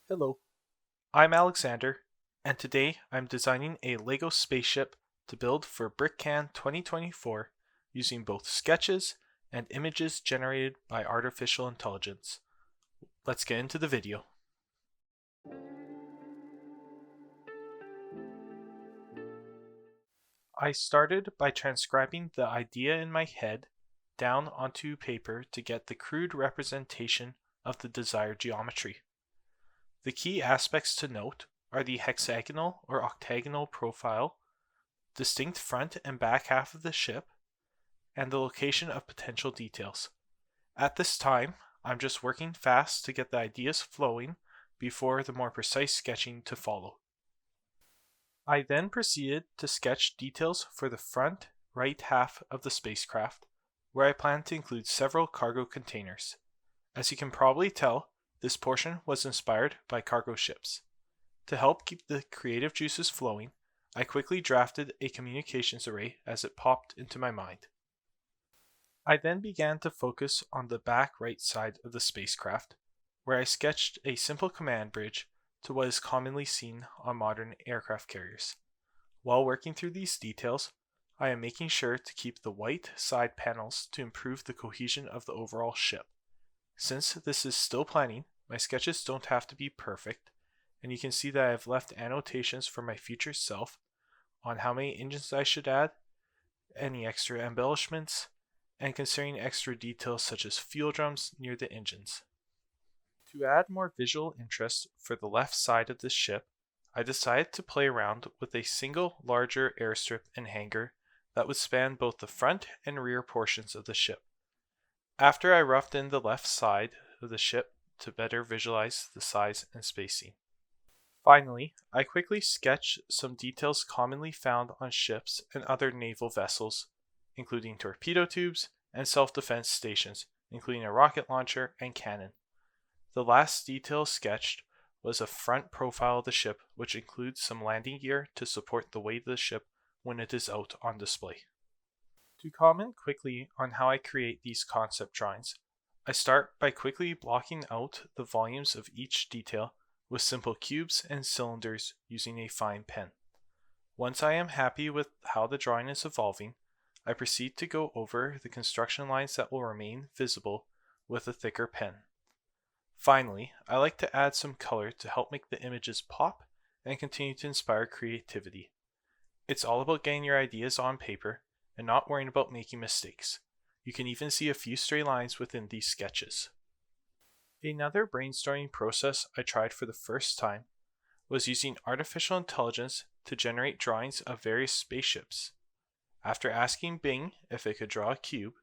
Hello, I'm Alexander, and today I'm designing a LEGO spaceship to build for BrickCAN 2024 using both sketches and images generated by artificial intelligence. Let's get into the video. I started by transcribing the idea in my head down onto paper to get the crude representation of the desired geometry. The key aspects to note are the hexagonal or octagonal profile, distinct front and back half of the ship, and the location of potential details. At this time, I'm just working fast to get the ideas flowing before the more precise sketching to follow. I then proceeded to sketch details for the front right half of the spacecraft, where I plan to include several cargo containers. As you can probably tell, this portion was inspired by cargo ships. To help keep the creative juices flowing, I quickly drafted a communications array as it popped into my mind. I then began to focus on the back right side of the spacecraft, where I sketched a simple command bridge to what is commonly seen on modern aircraft carriers. While working through these details, I am making sure to keep the white side panels to improve the cohesion of the overall ship. Since this is still planning, my sketches don't have to be perfect, and you can see that I have left annotations for my future self on how many engines I should add, any extra embellishments, and considering extra details such as fuel drums near the engines. To add more visual interest for the left side of the ship, I decided to play around with a single larger airstrip and hangar that would span both the front and rear portions of the ship. After I roughed in the left side of the ship to better visualize the size and spacing. Finally, I quickly sketched some details commonly found on ships and other naval vessels, including torpedo tubes and self-defense stations, including a rocket launcher and cannon. The last detail sketched was a front profile of the ship, which includes some landing gear to support the weight of the ship when it is out on display. To comment quickly on how I create these concept drawings, I start by quickly blocking out the volumes of each detail with simple cubes and cylinders using a fine pen. Once I am happy with how the drawing is evolving, I proceed to go over the construction lines that will remain visible with a thicker pen. Finally, I like to add some color to help make the images pop and continue to inspire creativity. It's all about getting your ideas on paper and not worrying about making mistakes. You can even see a few stray lines within these sketches. Another brainstorming process I tried for the first time was using artificial intelligence to generate drawings of various spaceships. After asking Bing if it could draw a cube,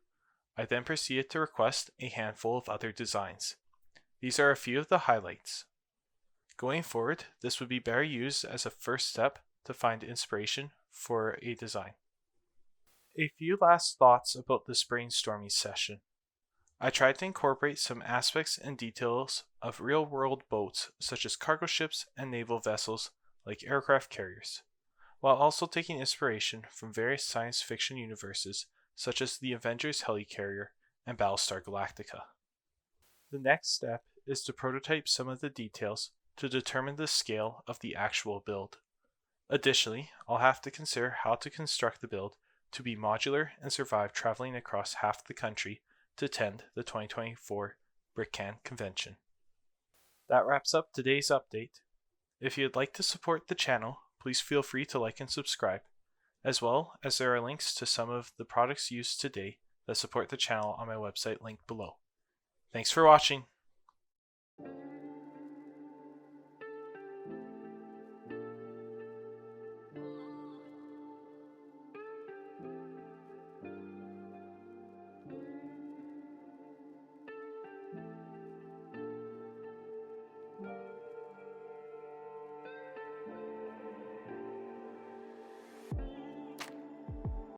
I then proceeded to request a handful of other designs. These are a few of the highlights. Going forward, this would be better used as a first step to find inspiration for a design. A few last thoughts about this brainstorming session. I tried to incorporate some aspects and details of real-world boats such as cargo ships and naval vessels like aircraft carriers, while also taking inspiration from various science fiction universes such as the Avengers helicarrier and Battlestar Galactica. The next step is to prototype some of the details to determine the scale of the actual build. Additionally, I'll have to consider how to construct the build to be modular and survive traveling across half the country to attend the 2024 BrickCAN convention. That wraps up today's update. If you'd like to support the channel, please feel free to like and subscribe, as well as there are links to some of the products used today that support the channel on my website linked below. Thanks for watching.